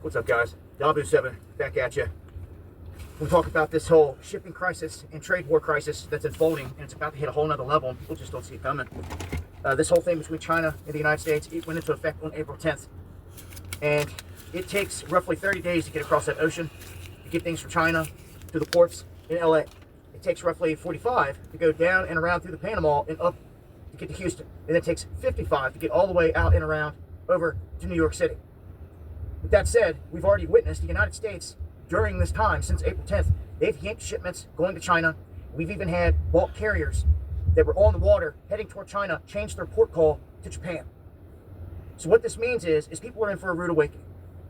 What's up, guys? W7 back at you. We'll talk about this whole shipping crisis and trade war crisis that's unfolding, and it's about to hit a whole nother level. People just don't see it coming. This whole thing between China and the United States, it went into effect on April 10th. And it takes roughly 30 days to get across that ocean to get things from China to the ports in LA. It takes roughly 45 to go down and around through the Panama and up to get to Houston. And it takes 55 to get all the way out and around over to New York City. With that said, we've already witnessed the United States during this time, since April 10th, they've yanked shipments going to China. We've even had bulk carriers that were on the water heading toward China change their port call to Japan. So what this means is people are in for a rude awakening.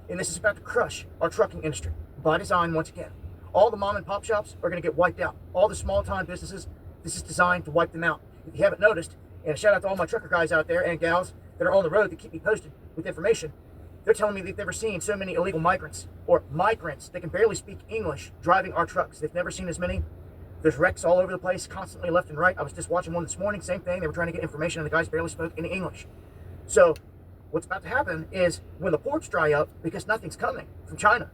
And this is about to crush our trucking industry by design once again. All the mom and pop shops are going to get wiped out. All the small time businesses, this is designed to wipe them out. If you haven't noticed, and a shout out to all my trucker guys out there and gals that are on the road that keep me posted with information, they're telling me they've never seen so many illegal migrants, or migrants that can barely speak English, driving our trucks. They've never seen as many. There's wrecks all over the place, constantly left and right. I was just watching one this morning, same thing. They were trying to get information, and the guys barely spoke any English. So what's about to happen is when the ports dry up, because nothing's coming from China,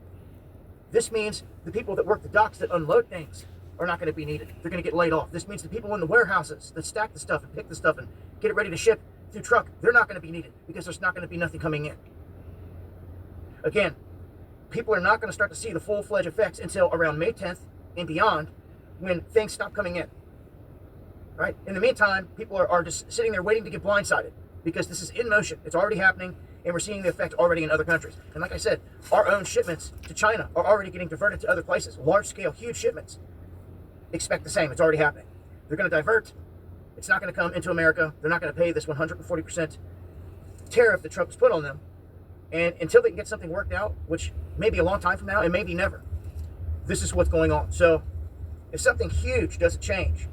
this means the people that work the docks that unload things are not going to be needed. They're going to get laid off. This means the people in the warehouses that stack the stuff and pick the stuff and get it ready to ship through truck, they're not going to be needed because there's not going to be nothing coming in. Again, people are not going to start to see the full-fledged effects until around May 10th and beyond, when things stop coming in. Right? In the meantime, people are just sitting there waiting to get blindsided because this is in motion. It's already happening, and we're seeing the effect already in other countries. And like I said, our own shipments to China are already getting diverted to other places. Large-scale, huge shipments. Expect the same. It's already happening. They're going to divert. It's not going to come into America. They're not going to pay this 140% tariff that Trump has put on them. And until they can get something worked out, which may be a long time from now, and maybe never, this is what's going on. So if something huge doesn't change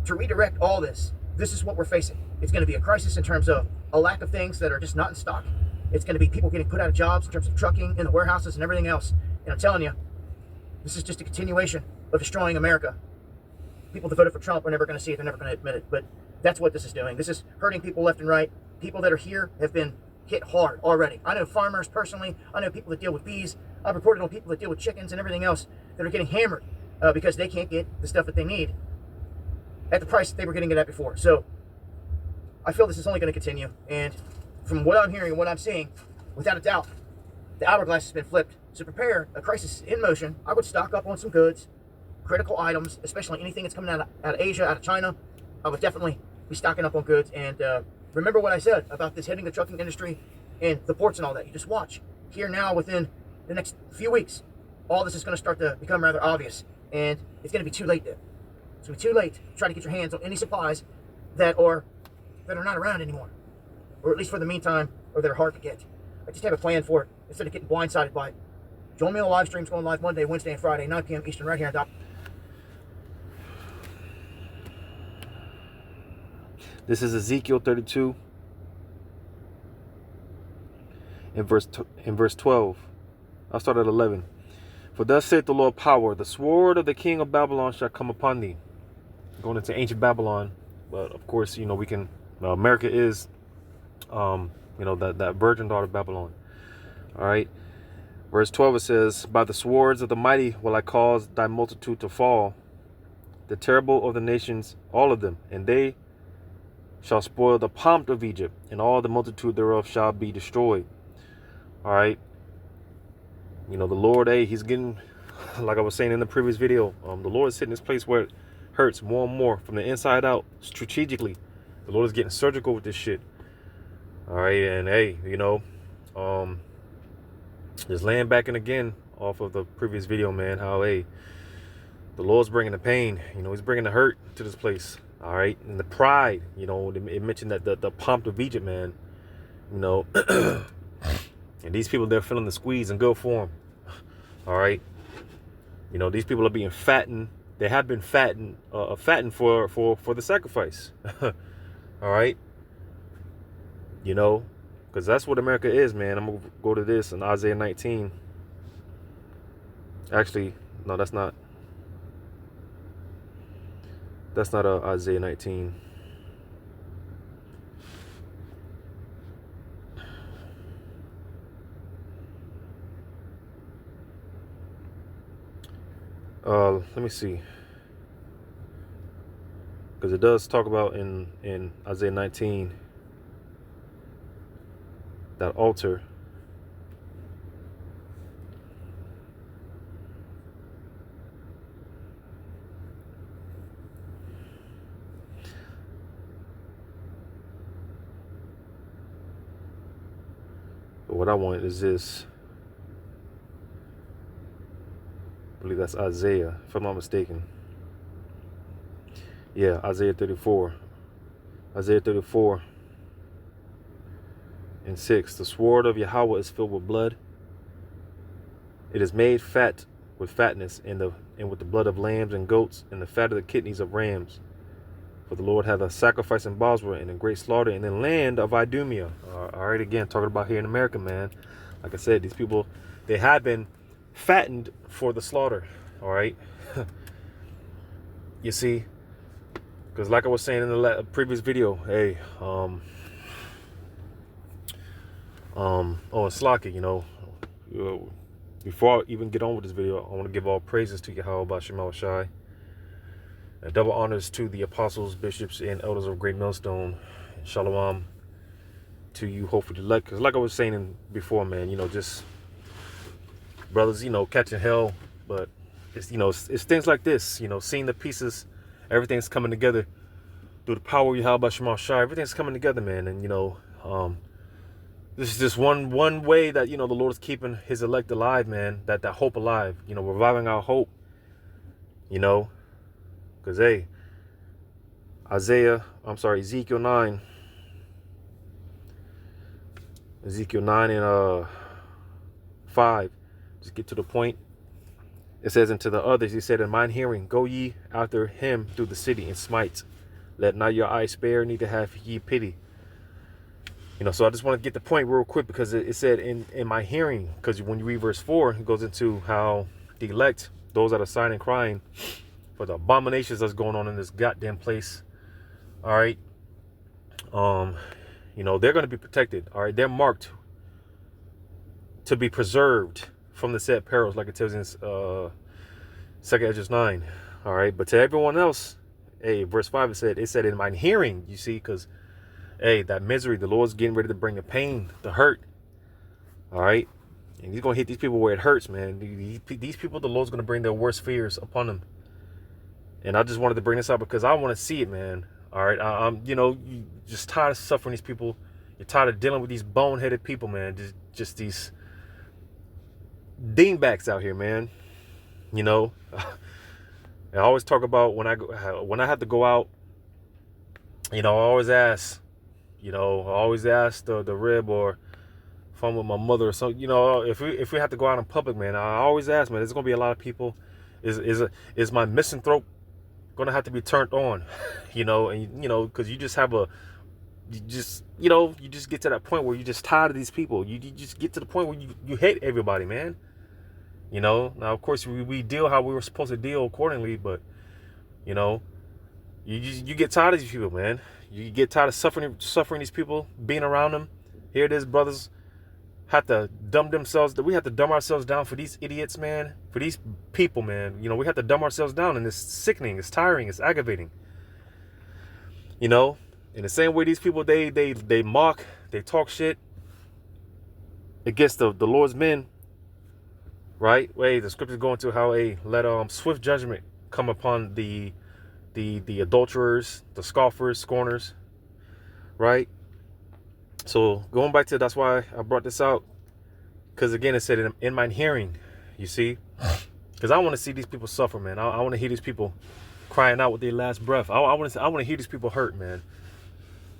to redirect all this, this is what we're facing. It's going to be a crisis in terms of a lack of things that are just not in stock. It's going to be people getting put out of jobs in terms of trucking, in the warehouses, and everything else. And I'm telling you, this is just a continuation of destroying America. People that voted for Trump are never going to see it. They're never going to admit it. But that's what this is doing. This is hurting people left and right. People that are here have been hit hard already. I know farmers personally. I know people that deal with bees. I've reported on people that deal with chickens and everything else that are getting hammered because they can't get the stuff that they need at the price that they were getting it at before. So I feel this is only going to continue. And from what I'm hearing and what I'm seeing, without a doubt, the hourglass has been flipped. So prepare, a crisis in motion. I would stock up on some goods, critical items, especially anything that's coming out of Asia, out of China. I would definitely be stocking up on goods. And remember what I said about this hitting the trucking industry and the ports and all that. You just watch. Here now, within the next few weeks, all this is going to start to become rather obvious. And it's going to be too late then. It's going to be too late to try to get your hands on any supplies that are not around anymore. Or at least for the meantime, or that are hard to get. I just have a plan for it instead of getting blindsided by it. Join me on the live streams going live Monday, Wednesday, and Friday, 9 p.m. Eastern, right here on Doc. This is Ezekiel 32 in verse 12. I'll start at 11. For thus saith the Lord power, the sword of the king of Babylon shall come upon thee. Going into ancient Babylon, but of course, we can. America is, that virgin daughter of Babylon. All right. Verse 12 it says, by the swords of the mighty will I cause thy multitude to fall, the terrible of the nations, all of them, and they shall spoil the pomp of Egypt, and all the multitude thereof shall be destroyed. All right. The Lord, he's getting, like I was saying in the previous video, the Lord is hitting this place where it hurts more and more from the inside out, strategically. The Lord is getting surgical with this shit. All right. And hey, just laying back and again off of the previous video, man, how, the Lord's bringing the pain, he's bringing the hurt to this place. All right. And the pride, it mentioned that the pomp of Egypt, man, and these people, they're feeling the squeeze and go for them. All right. These people are being fattened. They have been fattened for the sacrifice. All right. Because that's what America is, man. I'm going to go to this in Isaiah 19. Actually, no, that's not. That's not Isaiah 19. Let me see, because it does talk about in Isaiah 19 that altar. But what I want is this. I believe that's Isaiah, if I'm not mistaken. Yeah, Isaiah 34. Isaiah 34 and 6. The sword of Yahweh is filled with blood. It is made fat with fatness, and with the blood of lambs and goats, and the fat of the kidneys of rams. For the Lord hath a sacrifice in Bosra, and a great slaughter in the land of Idumea. All right, again, talking about here in America, man. Like I said, these people, they have been fattened for the slaughter. All right. You see, because like I was saying in the previous video, hey, and Slocky, before I even get on with this video, I want to give all praises to Yahweh Bashim Shai. And double honors to the apostles, bishops, and elders of Great Millstone. Shalom to you, hopefully elect. Because like I was saying before, man, just brothers, catching hell. But it's, it's things like this, seeing the pieces, everything's coming together through the power of Yahweh Shema Shai. Everything's coming together, man. And, this is just one way that, the Lord is keeping his elect alive, man. That hope alive, reviving our hope, Because, hey, Ezekiel 9 and 5, just get to the point. It says, and to the others, he said, in mine hearing, go ye after him through the city and smite. Let not your eyes spare, neither have ye pity. So I just want to get the point real quick, because it said in my hearing, because when you read verse 4, it goes into how the elect, those that are sighing and crying for the abominations that's going on in this goddamn place. All right. They're going to be protected. All right. They're marked to be preserved from the said perils, like it tells in 2 Esdras 9. All right. But to everyone else, hey, verse 5, it said in mine hearing, you see, because, hey, that misery, the Lord's getting ready to bring the pain, the hurt. All right. And he's going to hit these people where it hurts, man. These people, the Lord's going to bring their worst fears upon them. And I just wanted to bring this up because I want to see it, man. All right. I'm, you just tired of suffering these people. You're tired of dealing with these boneheaded people, man. Just these dingbacks out here, man. I always talk about when I have to go out, I always ask, the rib, or if I'm with my mother or something, if we have to go out in public, man, I always ask, man, there's going to be a lot of people. Is my misanthrope gonna have to be turned on, because you just get to that point where you're just tired of these people. You just get to the point where you hate everybody, man. Now of course we deal how we were supposed to deal accordingly, but you get tired of these people, man. You get tired of suffering these people, being around them. Here it is, brothers have to we have to dumb ourselves down for these idiots, man, for these people, man. We have to dumb ourselves down, and it's sickening, it's tiring, it's aggravating. In the same way these people, they mock, they talk shit against the Lord's men, right? The scriptures go into how let swift judgment come upon the adulterers, the scoffers, scorners, right? So going back to, that's why I brought this out, because again, it said in mine hearing, you see, because I want to see these people suffer, man. I want to hear these people crying out with their last breath. I want to hear these people hurt, man.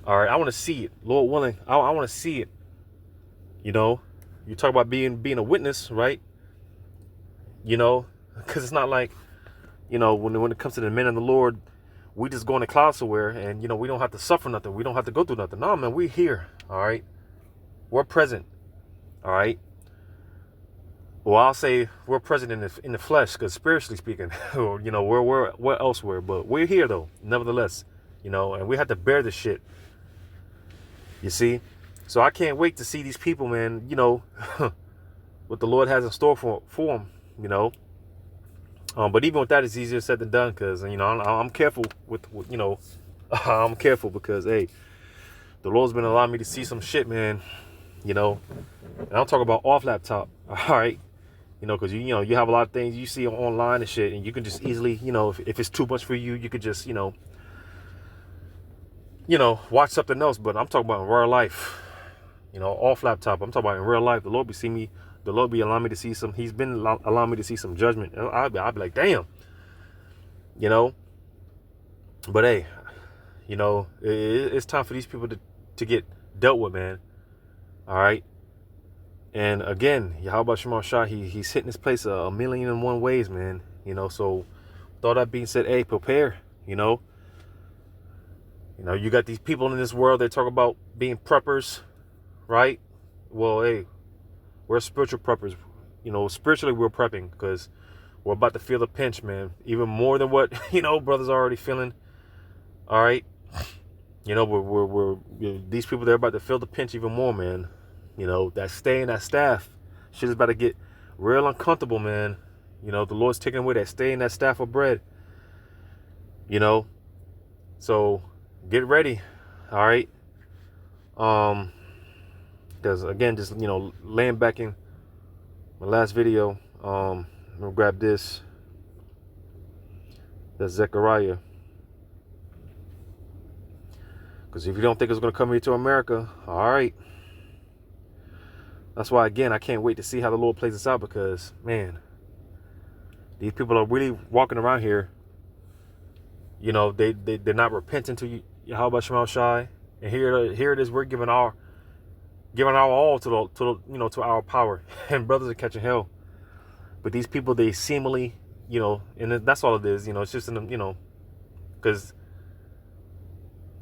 All right, I want to see it, Lord willing. I want to see it. You talk about being a witness, right? Because it's not like, when it comes to the men of the Lord, we just go in the cloud somewhere, and we don't have to suffer nothing. We don't have to go through nothing. No, man, we're here. All right, we're present. All right. Well, I'll say we're present in the flesh, because spiritually speaking, we're elsewhere, but we're here though, nevertheless. And we have to bear this shit. You see, so I can't wait to see these people, man. What the Lord has in store for them. But even with that, it's easier said than done because, you know, I'm careful with you know, I'm careful because, hey, the Lord's been allowing me to see some shit, man. You know, and I'm talking about off laptop. All right. You know, because, you know, you have a lot of things you see online and shit, and you can just easily, you know, if it's too much for you, you could just, you know, watch something else. But I'm talking about in real life, you know, off laptop. I'm talking about in real life. The Lord be allowing me to see some. He's been allowing me to see some judgment. I'll be like, damn, you know. But hey, you know, it's time for these people to get dealt with, man. All right. And again, Yahweh Shema Shah, he's hitting this place a million and one ways, man. You know, so with all that being said, hey, prepare, you know. You know, you got these people in this world that talk about being preppers, right? Well, hey, we're spiritual preppers. You know, spiritually we're prepping because we're about to feel the pinch, man. Even more than what, you know, brothers are already feeling. All right. You know, these people, they're about to feel the pinch even more, man. You know, that stay and that staff, shit is about to get real uncomfortable, man. You know, the Lord's taking away that stay and that staff of bread. You know, so get ready. All right. Because again, just, you know, laying back in my last video, I'm gonna grab this. That's Zechariah. Because if you don't think it's gonna come here to America, all right. That's why, again, I can't wait to see how the Lord plays this out because, man, these people are really walking around here. You know, they're not repenting to Yahweh Shema Shai. And here it is, we're giving our all to the you know, to our power. And brothers are catching hell. But these people, they seemingly, you know, and that's all it is, you know, it's just, you know, because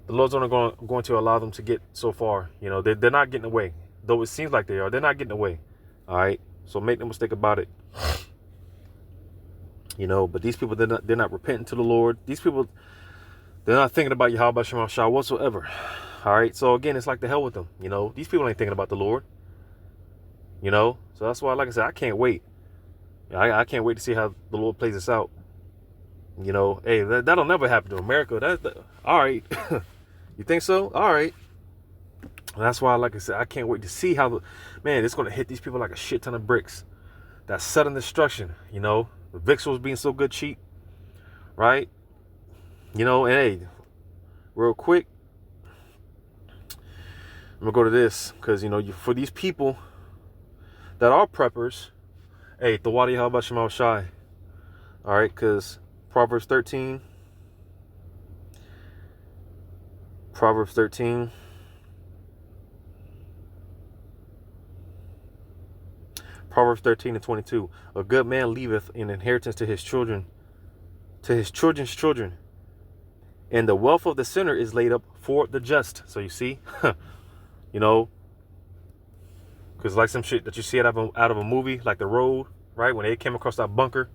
the Lord's only going to allow them to get so far. You know, they're not getting away. Though it seems like they are, they're not getting away. All right. So make no mistake about it. You know, but these people, they're not repenting to the Lord. These people, they're not thinking about Yahweh Shema Shah whatsoever. All right. So again, it's like the hell with them. You know, these people ain't thinking about the Lord. You know, so that's why, like I said, I can't wait. I can't wait to see how the Lord plays this out. You know, hey, that'll never happen to America. All right. You think so? All right. And that's why, like I said, I can't wait to see how man, it's going to hit these people like a shit ton of bricks. That sudden destruction, you know, the victuals being so good cheap, right? You know, and hey, real quick, I'm going to go to this because, you know, for these people that are preppers, hey, Thawadi Halbashim Shai, all right, because Proverbs 13, Proverbs 13 and 22. A good man leaveth an inheritance to his children, to his children's children. And the wealth of the sinner is laid up for the just. So you see, you know, because like some shit that you see out of a movie, like The Road, right? When they came across that bunker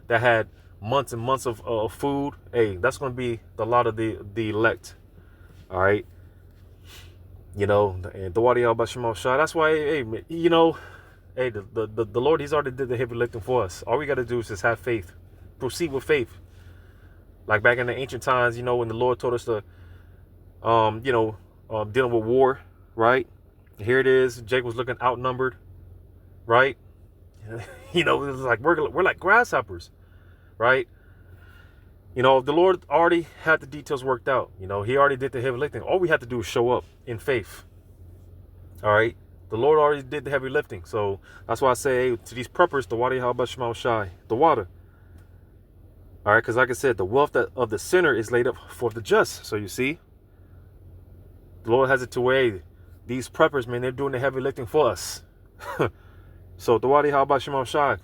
that had months and months of food. Hey, that's going to be the lot of the elect. All right. You know, and the Wadi al-Bashim Shah. That's why, hey, you know, hey, the Lord, he's already did the heavy lifting for us. All we got to do is just have faith. Proceed with faith. Like back in the ancient times, you know, when the Lord told us to, you know, dealing with war, right? Here it is. Jake was looking outnumbered, right? You know, it was like we're like grasshoppers, right? You know, the Lord already had the details worked out. You know, he already did the heavy lifting. All we have to do is show up in faith. All right? The Lord already did the heavy lifting. So that's why I say, hey, to these preppers, the water, how about Shemal Shai? The water. All right? Because like I said, the wealth of the sinner is laid up for the just. So you see, the Lord has it to where these preppers, man, they're doing the heavy lifting for us. So the water, how about Shemal Shai?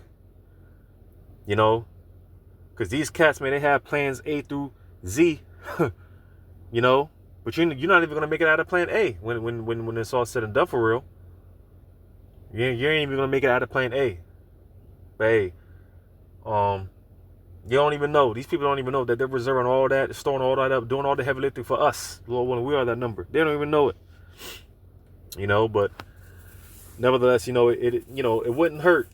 You know, because these cats, man, they have plans A through Z, you know, but you're not even going to make it out of plan A when it's all said and done for real. You ain't even going to make it out of plan A. But hey, you don't even know. These people don't even know that they're reserving all that, storing all that up, doing all the heavy lifting for us. Lord willing, we are that number. They don't even know it. You know, but nevertheless, you know, it wouldn't hurt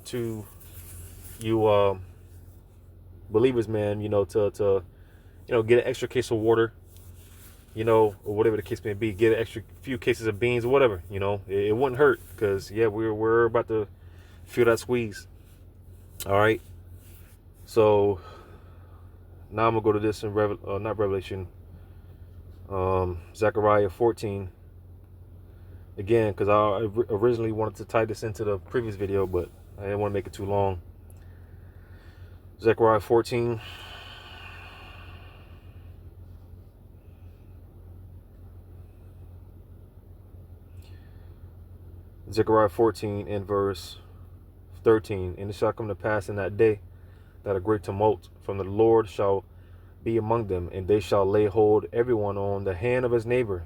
to you believers, man, to get an extra case of water, or whatever the case may be, get an extra few cases of beans or whatever, it wouldn't hurt, because yeah, we're about to feel that squeeze. All right. So now I'm gonna go to this in not Revelation, Zechariah 14 again, because I originally wanted to tie this into the previous video, but I didn't want to make it too long. Zechariah 14. Zechariah 14 and verse 13. And it shall come to pass in that day that a great tumult from the Lord shall be among them, and they shall lay hold everyone on the hand of his neighbor,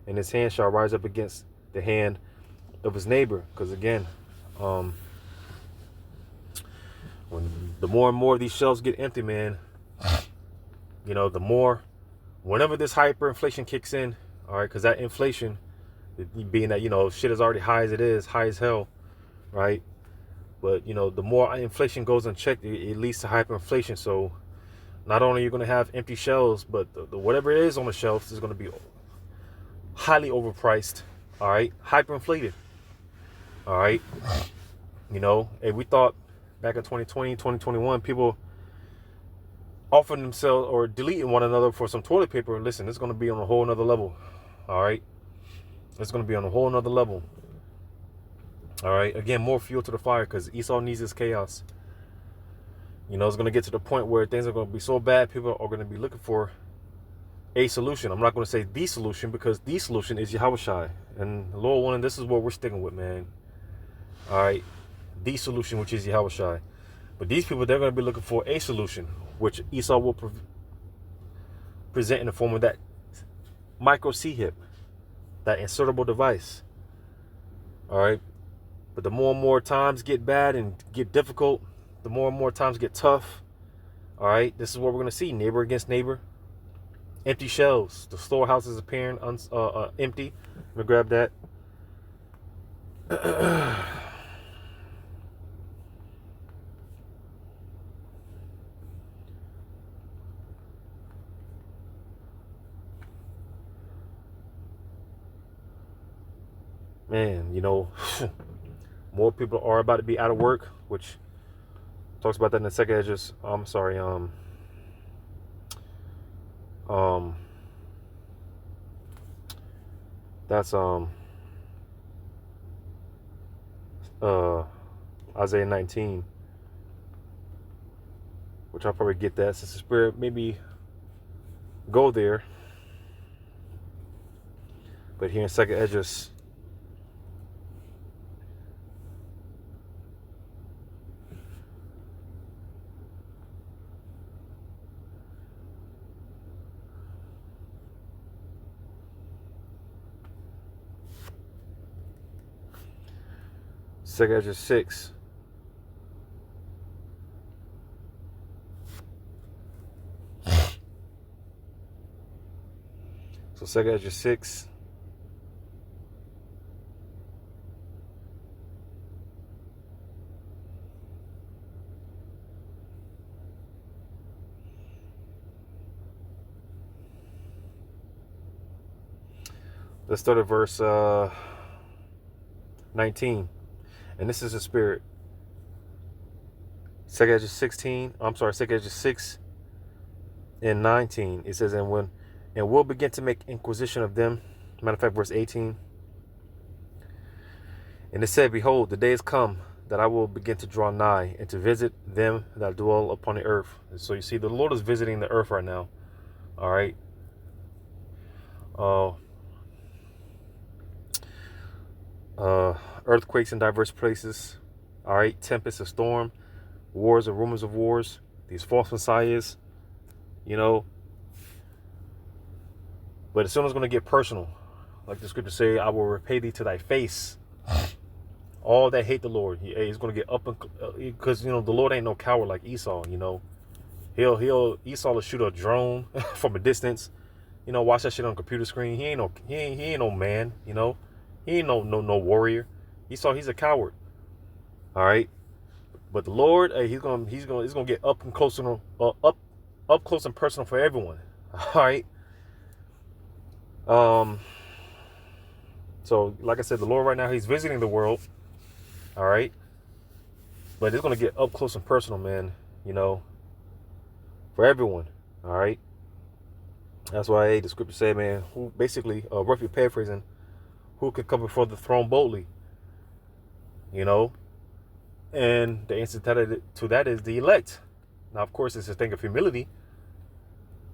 and his hand shall rise up against the hand of his neighbor. Because again, when the more and more of these shelves get empty, man, the more, whenever this hyperinflation kicks in, all right, because that inflation, being that, shit is already high as it is, high as hell, right? But, the more inflation goes unchecked, it leads to hyperinflation. So not only are you going to have empty shelves, but the whatever it is on the shelves is going to be highly overpriced, all right? Hyperinflated, all right? Hey, we thought back in 2020, 2021, people offering themselves or deleting one another for some toilet paper. Listen, it's going to be on a whole nother level, all right? It's going to be on a whole nother level. All right. Again, more fuel to the fire, because Esau needs this chaos. It's going to get to the point where things are going to be so bad, people are going to be looking for a solution. I'm not going to say the solution, because the solution is Yahushua. And Lord willing, this is what we're sticking with, man. All right. The solution, which is Yahushua. But these people, they're going to be looking for a solution, which Esau will present in the form of that micro C-hip, that insertable device. All right. But the more and more times get bad and get difficult, the more and more times get tough. All right, this is what we're going to see. Neighbor against neighbor. Empty shelves. The storehouses appearing empty. Let me grab that. Man, more people are about to be out of work, which talks about that in the second edges. I'm sorry. That's Isaiah 19, which I'll probably get that since the Spirit maybe go there. But here in second edges, second edges 6. So second edges 6. Let's start at verse 19. And this is the Spirit. Second Edges 16. I'm sorry, Second Edges 6 and 19. It says, and we'll begin to make inquisition of them. Matter of fact, verse 18. And it said, behold, the day is come that I will begin to draw nigh and to visit them that dwell upon the earth. And so you see, the Lord is visiting the earth right now. All right. Earthquakes in diverse places. All right. Tempest, a storm, wars or rumors of wars. These false messiahs, But as soon as it's going to get personal, like the scripture say, I will repay thee to thy face. All that hate the Lord, he's going to get up, because the Lord ain't no coward like Esau. Esau will shoot a drone from a distance. Watch that shit on a computer screen. He ain't no man. He ain't no warrior. Esau, he's a coward. All right. But the Lord, hey, he's gonna get up and close and up close and personal for everyone. All right. So like I said, the Lord right now, he's visiting the world. All right. But it's gonna get up close and personal, man. You know, for everyone. All right. That's why, hey, the scripture say, man, who basically, roughly paraphrasing, who could come before the throne boldly? You know. And the answer to that is the elect. Now, of course, it's a thing of humility,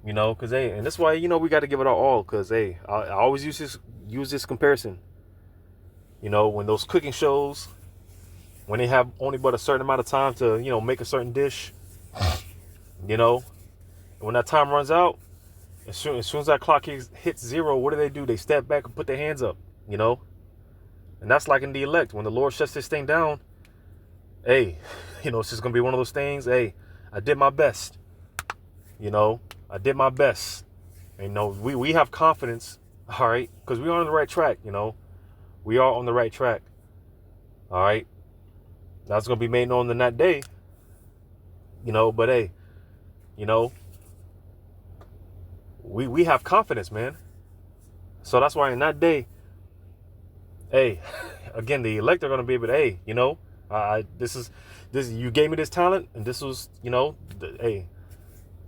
you know, because, hey, and that's why, you know, we got to give it our all, because, hey, I always use this comparison. You know, when those cooking shows, when they have only but a certain amount of time to, you know, make a certain dish, you know, and when that time runs out, as soon as that clock hits zero, what do? They step back and put their hands up, you know, and that's like in the elect. When the Lord shuts this thing down, hey, you know, it's just going to be one of those things. Hey, I did my best. You know, I did my best. And, you know, we have confidence, all right, because we are on the right track, you know. We are on the right track, all right. That's going to be made known in that day, you know, but, hey, you know, we have confidence, man. So that's why in that day, hey, again, the elect are going to be able to, hey, you know, this you gave me this talent, and this was, you know, hey,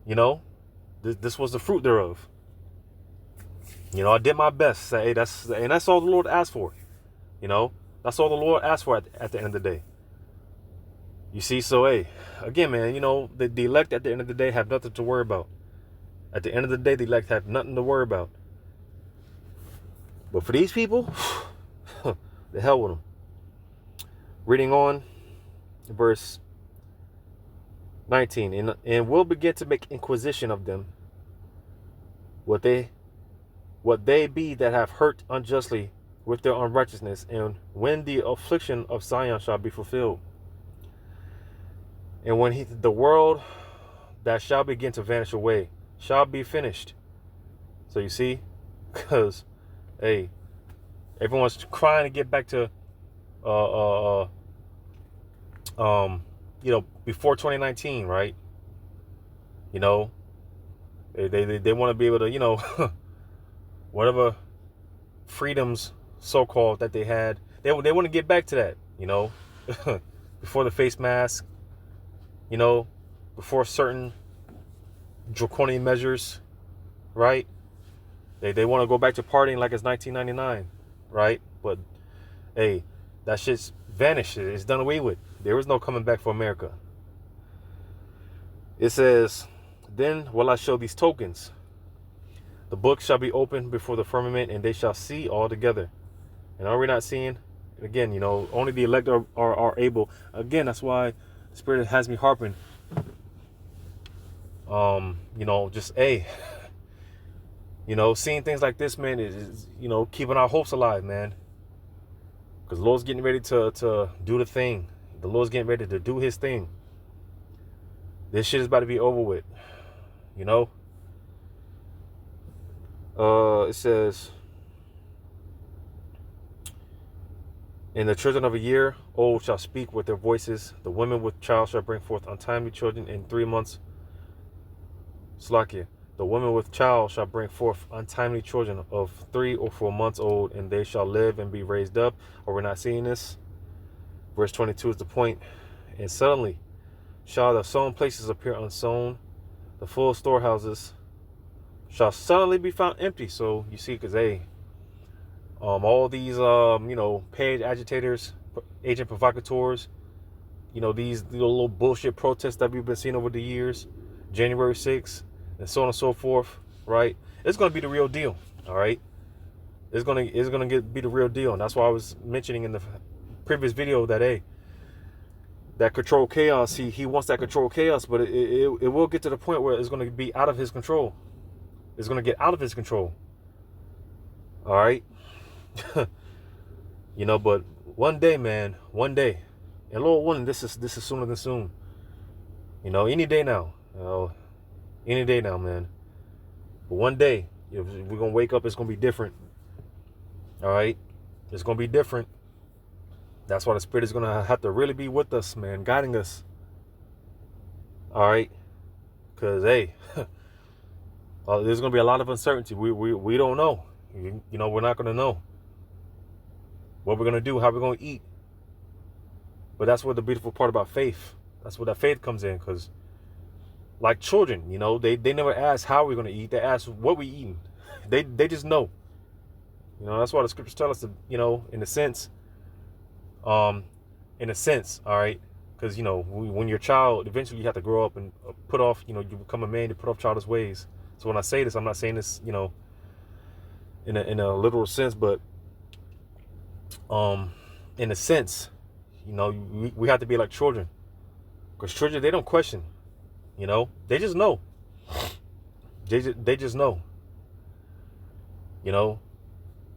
you know, this was the fruit thereof. You know, I did my best. Hey, that's all the Lord asked for. You know, that's all the Lord asked for at the end of the day. You see, so hey, again, man, you know, the elect at the end of the day have nothing to worry about. At the end of the day, the elect have nothing to worry about. But for these people, the hell with them. Reading on, verse 19, and will begin to make inquisition of them, what they be that have hurt unjustly with their unrighteousness, and when the affliction of Zion shall be fulfilled, and when the world that shall begin to vanish away shall be finished. So you see, because, hey, everyone's trying to get back to you know, before 2019, right? You know, they want to be able to, you know, whatever freedoms so-called that they had, they want to get back to that, you know, before the face mask, you know, before certain draconian measures, right? They want to go back to partying like it's 1999, right? But hey, that shit's vanished. It's done away with. There is no coming back for America. It says, then will I show these tokens. The book shall be opened before the firmament, and they shall see all together. And are we not seeing? Again, you know, only the elect are able. Again, that's why the Spirit has me harping. You know, just you know, seeing things like this, man, is, you know, keeping our hopes alive, man. Because the Lord's getting ready to do the thing. The Lord's getting ready to do his thing. This shit is about to be over with. You know? It says, and the children of a year old shall speak with their voices. The women with child shall bring forth untimely children in 3 months. Slakia. The woman with child shall bring forth untimely children of 3 or 4 months old, and they shall live and be raised up. Are we not seeing this? Verse 22 is the point. And suddenly shall the sown places appear unsown. The full storehouses shall suddenly be found empty. So you see, because all these you know, paid agitators, agent provocateurs, you know, these little bullshit protests that we've been seeing over the years, January 6th, and so on and so forth, right? It's gonna be the real deal, all right? It's gonna be the real deal, and that's why I was mentioning in the previous video that that control chaos, he wants that control chaos, but it will get to the point where it's gonna be out of his control. It's gonna get out of his control. All right. You know, but one day, man, one day, and Lord willing, this is sooner than soon. You know, any day now. Any day now, man. But one day, if we're gonna wake up, it's gonna be different. All right, it's gonna be different. That's why the Spirit is going to have to really be with us, man, guiding us. All right? Because, hey, there's going to be a lot of uncertainty. We don't know. You know, we're not going to know what we're going to do, how we're going to eat. But that's what the beautiful part about faith. That's where that faith comes in. Because like children, you know, they never ask how we're going to eat. They ask what we eating. They just know. You know, that's why the scriptures tell us to, you know, in a sense, all right, because, you know, when you're a child, eventually you have to grow up and put off, you know, you become a man, you put off childish ways. So when I say this, I'm not saying this, you know, in a literal sense, but in a sense, you know, we have to be like children, because children, they don't question, you know, they just know. They just know, you know.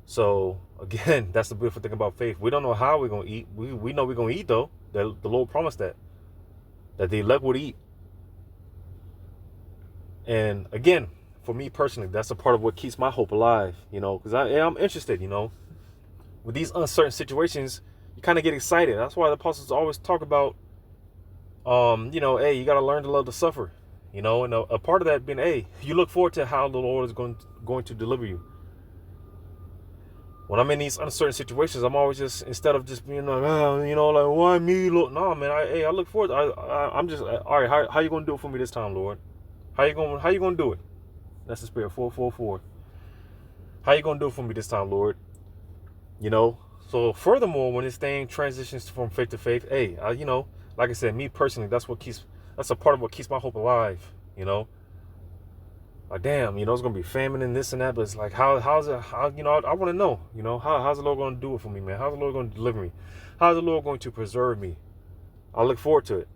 So again, that's the beautiful thing about faith. We don't know how we're gonna eat. We know we're gonna eat, though. The Lord promised that the elect would eat. And again, for me personally, that's a part of what keeps my hope alive. You know, because I'm interested. You know, with these uncertain situations, you kind of get excited. That's why the apostles always talk about, you know, hey, you got to learn to love to suffer. You know, and a part of that being, hey, you look forward to how the Lord is going to deliver you. When I'm in these uncertain situations, I'm always just, instead of just being like, oh, you know, like, why me? Look, no, man, I look forward. I'm just, all right, how you gonna do it for me this time, Lord? How you gonna do it? That's the Spirit, 444. How you gonna do it for me this time, Lord? You know. So furthermore, when this thing transitions from faith to faith, hey, you know, like I said, me personally, that's a part of what keeps my hope alive. You know. Like, damn, you know, it's gonna be famine and this and that, but it's like, how's it? How, you know, I want to know, you know, how's the Lord gonna do it for me, man? How's the Lord gonna deliver me? How's the Lord going to preserve me? I look forward to it,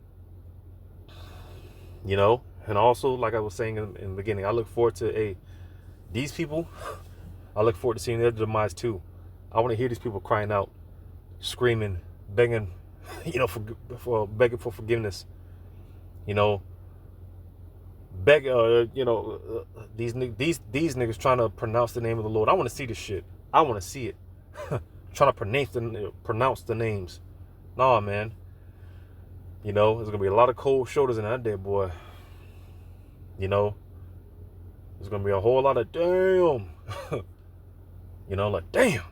you know. And also, like I was saying in the beginning, I look forward to these people. I look forward to seeing their demise too. I want to hear these people crying out, screaming, begging, you know, for begging for forgiveness, you know. These niggas trying to pronounce the name of the Lord. I want to see this shit. I want to see it. Trying to pronounce the names. Nah, man. You know, there's gonna be a lot of cold shoulders in that day, boy. You know, there's gonna be a whole lot of damn. You know, like damn.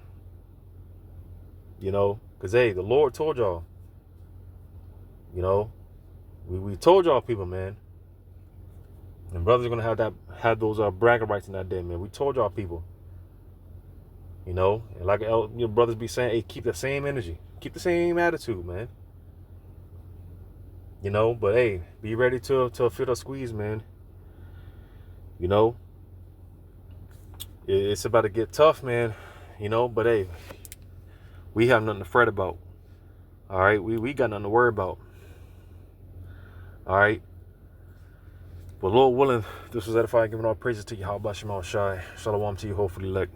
You know, cause hey, the Lord told y'all. You know, we told y'all people, man. And brothers are gonna have those bragging rights in that day, man. We told y'all people. You know, and like your brothers be saying, hey, keep the same energy, keep the same attitude, man. You know, but hey, be ready to feel the squeeze, man. You know, it's about to get tough, man. You know, but hey, we have nothing to fret about. All right, we got nothing to worry about. All right. But Lord willing, this was edifying, giving all praises to you. How about Shemal Shai? Shalom to you, hopefully, elect.